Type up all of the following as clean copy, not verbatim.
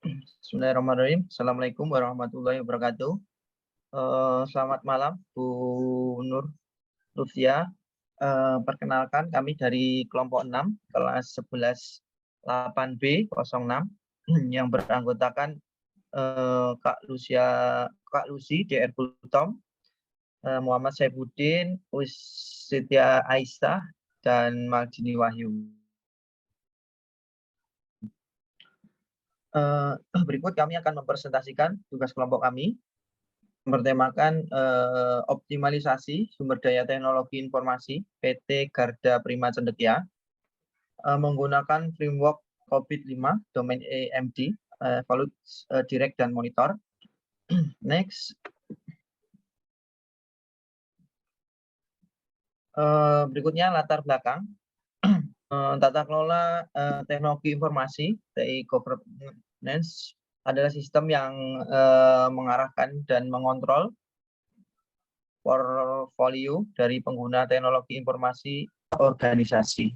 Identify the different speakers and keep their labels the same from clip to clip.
Speaker 1: Bismillahirrahmanirrahim. Assalamualaikum warahmatullahi wabarakatuh. Selamat malam, Bu Nur Lufia. Perkenalkan, kami dari kelompok 6, kelas 11 8B06 yang beranggotakan Kak Lucy, DR Kultom, Muhammad Saifuddin, Siti Aisyah, dan Maldini Wahyu. Berikut kami akan mempresentasikan tugas kelompok kami bertemakan optimalisasi sumber daya teknologi informasi PT Garda Prima Cendekia menggunakan framework COVID-5 domain AMD, Evaluate, Direct, dan Monitor. Next. Berikutnya latar belakang. Tata kelola teknologi informasi TI Governance adalah sistem yang mengarahkan dan mengontrol portfolio dari pengguna teknologi informasi organisasi.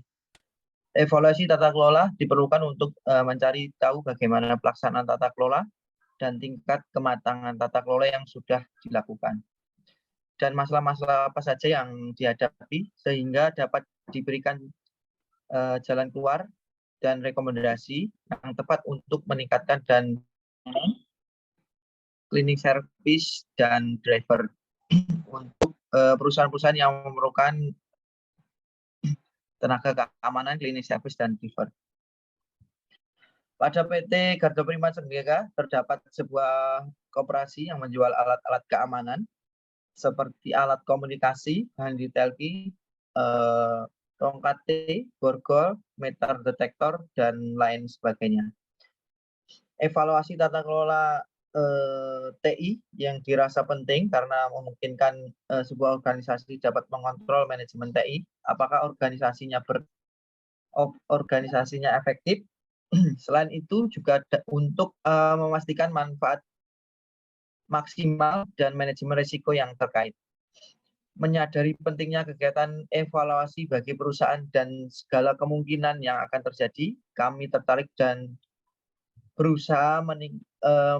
Speaker 1: Evaluasi tata kelola diperlukan untuk mencari tahu bagaimana pelaksanaan tata kelola dan tingkat kematangan tata kelola yang sudah dilakukan. Dan masalah-masalah apa saja yang dihadapi sehingga dapat diberikan jalan keluar dan rekomendasi yang tepat untuk meningkatkan dan cleaning service dan driver untuk perusahaan-perusahaan yang memerlukan tenaga keamanan, cleaning service, dan driver. Pada PT Garda Prima Cendekia terdapat sebuah koperasi yang menjual alat-alat keamanan seperti alat komunikasi, handi telki, tongkat T, borgol, meter detektor, dan lain sebagainya. Evaluasi tata kelola TI yang dirasa penting karena memungkinkan sebuah organisasi dapat mengontrol manajemen TI, apakah organisasinya efektif. Selain itu juga untuk memastikan manfaat maksimal dan manajemen risiko yang terkait. Menyadari pentingnya kegiatan evaluasi bagi perusahaan dan segala kemungkinan yang akan terjadi, kami tertarik dan berusaha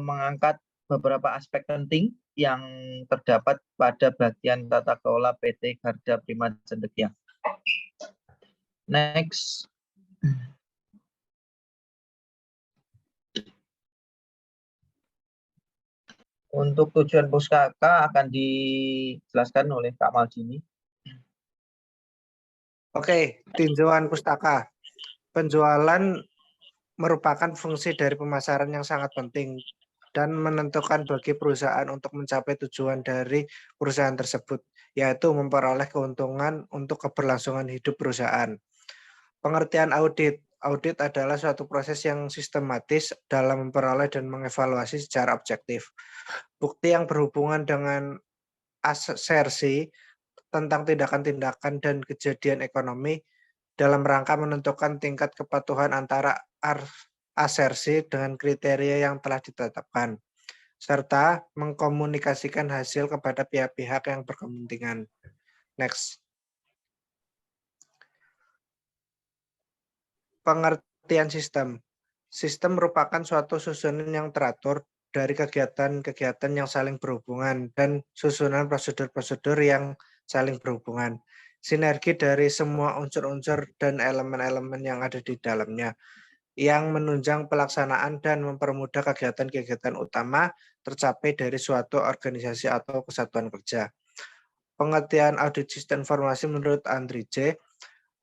Speaker 1: mengangkat beberapa aspek penting yang terdapat pada bagian tata kelola PT Garda Prima Cendekia. Next. Untuk tujuan pustaka akan dijelaskan oleh Kak Maldini.
Speaker 2: Oke, tinjauan pustaka. Penjualan merupakan fungsi dari pemasaran yang sangat penting dan menentukan bagi perusahaan untuk mencapai tujuan dari perusahaan tersebut, yaitu memperoleh keuntungan untuk keberlangsungan hidup perusahaan. Pengertian audit. Audit adalah suatu proses yang sistematis dalam memperoleh dan mengevaluasi secara objektif bukti yang berhubungan dengan asersi tentang tindakan-tindakan dan kejadian ekonomi dalam rangka menentukan tingkat kepatuhan antara asersi dengan kriteria yang telah ditetapkan, serta mengkomunikasikan hasil kepada pihak-pihak yang berkepentingan. Next. Pengertian sistem. Sistem merupakan suatu susunan yang teratur dari kegiatan-kegiatan yang saling berhubungan dan susunan prosedur-prosedur yang saling berhubungan. Sinergi dari semua unsur-unsur dan elemen-elemen yang ada di dalamnya yang menunjang pelaksanaan dan mempermudah kegiatan-kegiatan utama tercapai dari suatu organisasi atau kesatuan kerja. Pengertian audit sistem informasi menurut Andri J.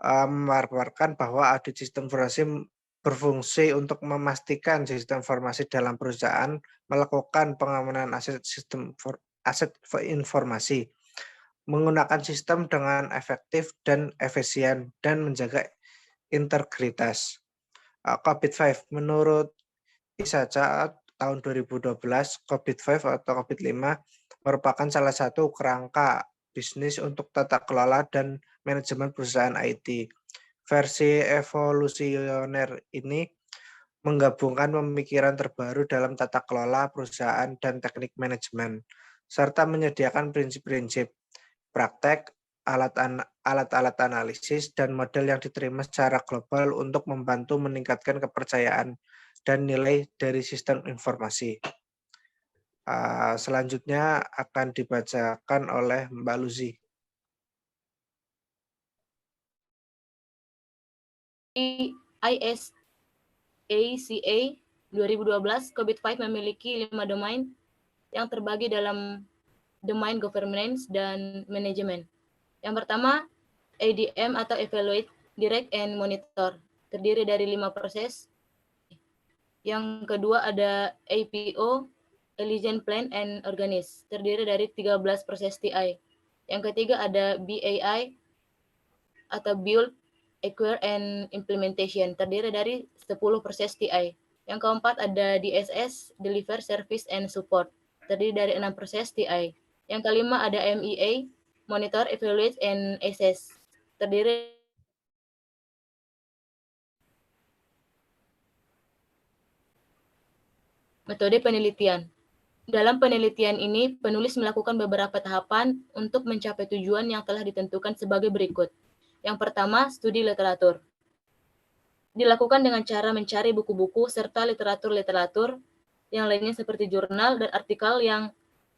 Speaker 2: memaparkan bahwa audit sistem informasi berfungsi untuk memastikan sistem informasi dalam perusahaan melakukan pengamanan aset informasi, menggunakan sistem dengan efektif dan efisien, dan menjaga integritas. COVID-5 menurut ISACA tahun 2012, COVID-5 atau COVID-5 merupakan salah satu kerangka bisnis untuk tata kelola dan manajemen perusahaan IT. Versi evolusioner ini menggabungkan pemikiran terbaru dalam tata kelola perusahaan dan teknik manajemen, serta menyediakan prinsip-prinsip, praktek, alat-alat analisis dan model yang diterima secara global untuk membantu meningkatkan kepercayaan dan nilai dari sistem informasi. Selanjutnya akan dibacakan oleh Mbak Luzi.
Speaker 3: ISACA 2012, COVID-5 memiliki 5 domain yang terbagi dalam domain governance dan manajemen. Yang pertama, ADM atau Evaluate, Direct, and Monitor, terdiri dari 5 proses. Yang kedua ada APO, Allegiance Plan and Organize, terdiri dari 13 proses TI. Yang ketiga ada BAI atau Build, Acquire, and Implementation, terdiri dari 10 proses TI. Yang keempat ada DSS, Deliver, Service, and Support, terdiri dari 6 proses TI. Yang kelima ada MEA, Monitor, Evaluate, and Assess, terdiri metode penelitian. Dalam penelitian ini, penulis melakukan beberapa tahapan untuk mencapai tujuan yang telah ditentukan sebagai berikut. Yang pertama, studi literatur. Dilakukan dengan cara mencari buku-buku serta literatur-literatur yang lainnya seperti jurnal dan artikel yang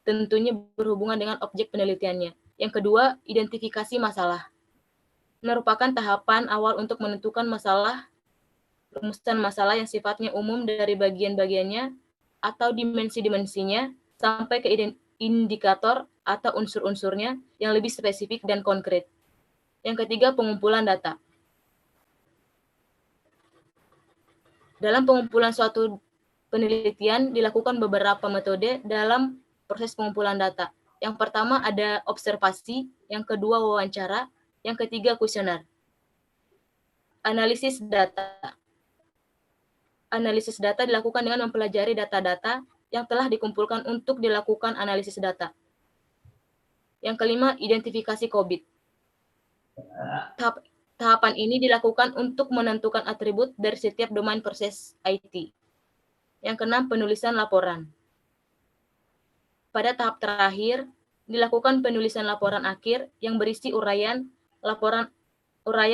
Speaker 3: tentunya berhubungan dengan objek penelitiannya. Yang kedua, identifikasi masalah. Merupakan tahapan awal untuk menentukan masalah, rumusan masalah yang sifatnya umum dari bagian-bagiannya atau dimensi-dimensinya sampai ke indikator atau unsur-unsurnya yang lebih spesifik dan konkret. Yang ketiga, pengumpulan data. Dalam pengumpulan suatu penelitian dilakukan beberapa metode dalam proses pengumpulan data. Yang pertama ada observasi, yang kedua wawancara, yang ketiga kuesioner. Analisis data. Analisis data dilakukan dengan mempelajari data-data yang telah dikumpulkan untuk dilakukan analisis data. Yang kelima, identifikasi COVID. Tahapan ini dilakukan untuk menentukan atribut dari setiap domain proses IT. Yang keenam, penulisan laporan. Pada tahap terakhir, dilakukan penulisan laporan akhir yang berisi uraian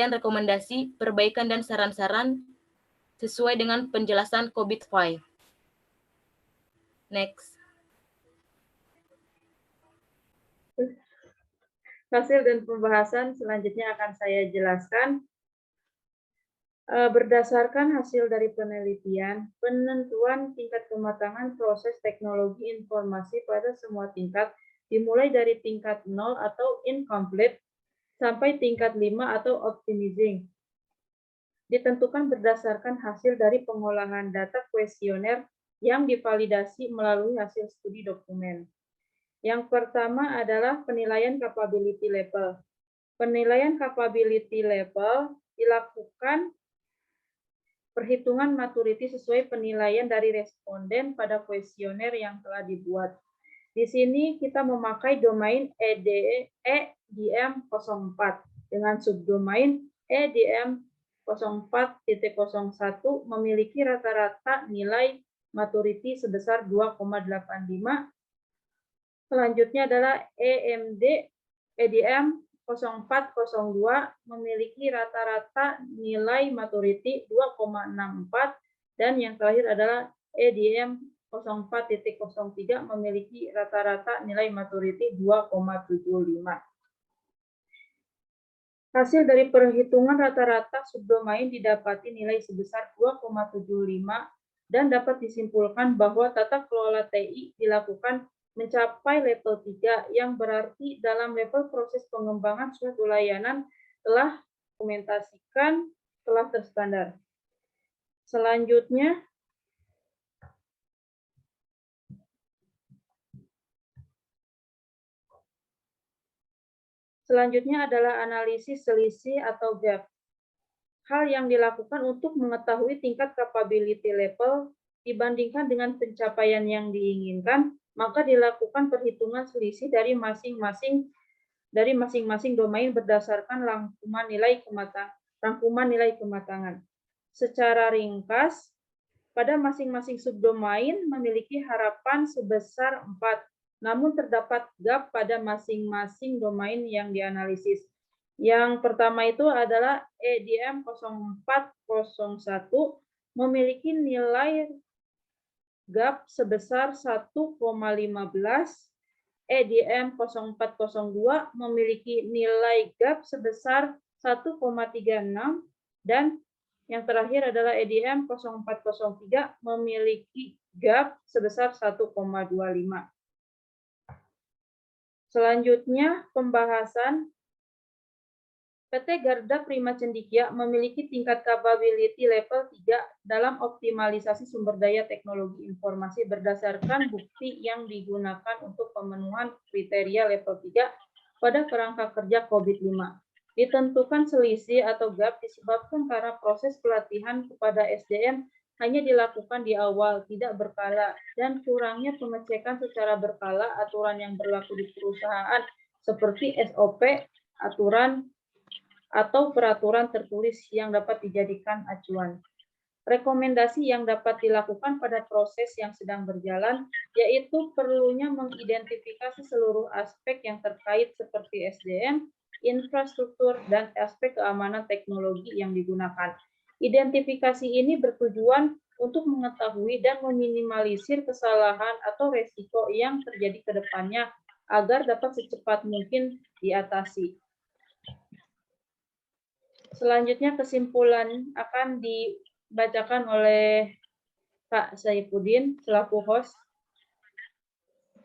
Speaker 3: rekomendasi, perbaikan, dan saran-saran sesuai dengan penjelasan COVID-5. Next.
Speaker 4: Hasil dan pembahasan selanjutnya akan saya jelaskan. Berdasarkan hasil dari penelitian, penentuan tingkat kematangan proses teknologi informasi pada semua tingkat, dimulai dari tingkat 0 atau incomplete, sampai tingkat 5 atau optimizing, ditentukan berdasarkan hasil dari pengolahan data kuesioner yang divalidasi melalui hasil studi dokumen. Yang pertama adalah penilaian capability level. Penilaian capability level dilakukan perhitungan maturity sesuai penilaian dari responden pada kuesioner yang telah dibuat. Di sini kita memakai domain EDM04 dengan subdomain EDM 04.01 memiliki rata-rata nilai maturity sebesar 2,85. Selanjutnya adalah EDM 0402 memiliki rata-rata nilai maturity 2,64, dan yang terakhir adalah EDM 04.03 memiliki rata-rata nilai maturity 2,75. Hasil dari perhitungan rata-rata subdomain didapati nilai sebesar 2,75 dan dapat disimpulkan bahwa tata kelola TI dilakukan mencapai level 3 yang berarti dalam level proses pengembangan suatu layanan telah dokumentasikan, telah terstandar. Selanjutnya adalah analisis selisih atau gap. Hal yang dilakukan untuk mengetahui tingkat capability level dibandingkan dengan pencapaian yang diinginkan, maka dilakukan perhitungan selisih dari masing-masing domain berdasarkan rangkuman nilai kematangan. Secara ringkas, pada masing-masing subdomain memiliki harapan sebesar 4. Namun terdapat gap pada masing-masing domain yang dianalisis. Yang pertama itu adalah EDM 0401 memiliki nilai GAP sebesar 1,15, EDM 0402 memiliki nilai GAP sebesar 1,36, dan yang terakhir adalah EDM 0403 memiliki GAP sebesar 1,25. Selanjutnya, pembahasan. PT Garda Prima Cendikia memiliki tingkat capability level 3 dalam optimalisasi sumber daya teknologi informasi berdasarkan bukti yang digunakan untuk pemenuhan kriteria level 3 pada kerangka kerja COVID-5. Ditentukan selisih atau gap disebabkan karena proses pelatihan kepada SDM hanya dilakukan di awal, tidak berkala, dan kurangnya pengecekan secara berkala aturan yang berlaku di perusahaan seperti SOP, aturan, atau peraturan tertulis yang dapat dijadikan acuan. Rekomendasi yang dapat dilakukan pada proses yang sedang berjalan, yaitu perlunya mengidentifikasi seluruh aspek yang terkait seperti SDM, infrastruktur, dan aspek keamanan teknologi yang digunakan. Identifikasi ini bertujuan untuk mengetahui dan meminimalisir kesalahan atau resiko yang terjadi ke depannya agar dapat secepat mungkin diatasi. Selanjutnya kesimpulan akan dibacakan oleh Kak Saifuddin selaku host.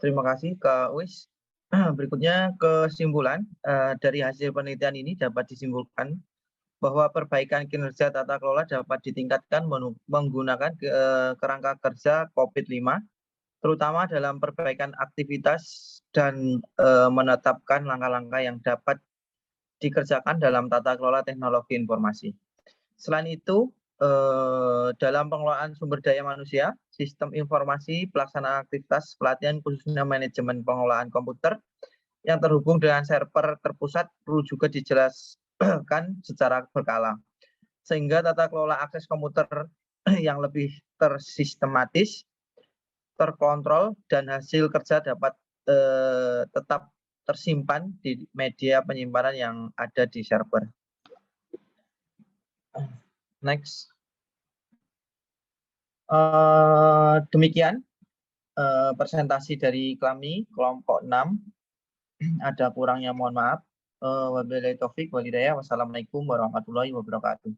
Speaker 1: Terima kasih Kak Wis. Berikutnya kesimpulan dari hasil penelitian ini dapat disimpulkan bahwa perbaikan kinerja tata kelola dapat ditingkatkan menggunakan kerangka kerja COVID-5, terutama dalam perbaikan aktivitas dan menetapkan langkah-langkah yang dapat dikerjakan dalam tata kelola teknologi informasi. Selain itu, dalam pengelolaan sumber daya manusia, sistem informasi, pelaksanaan aktivitas pelatihan khususnya manajemen pengelolaan komputer yang terhubung dengan server terpusat perlu juga dijelaskan secara berkala. Sehingga tata kelola akses komputer yang lebih tersistematis, terkontrol, dan hasil kerja dapat tetap tersimpan di media penyimpanan yang ada di server. Next. Demikian presentasi dari kami kelompok 6. Ada kurangnya mohon maaf. Wabillahi taufik wal hidayah. Wassalamualaikum warahmatullahi wabarakatuh.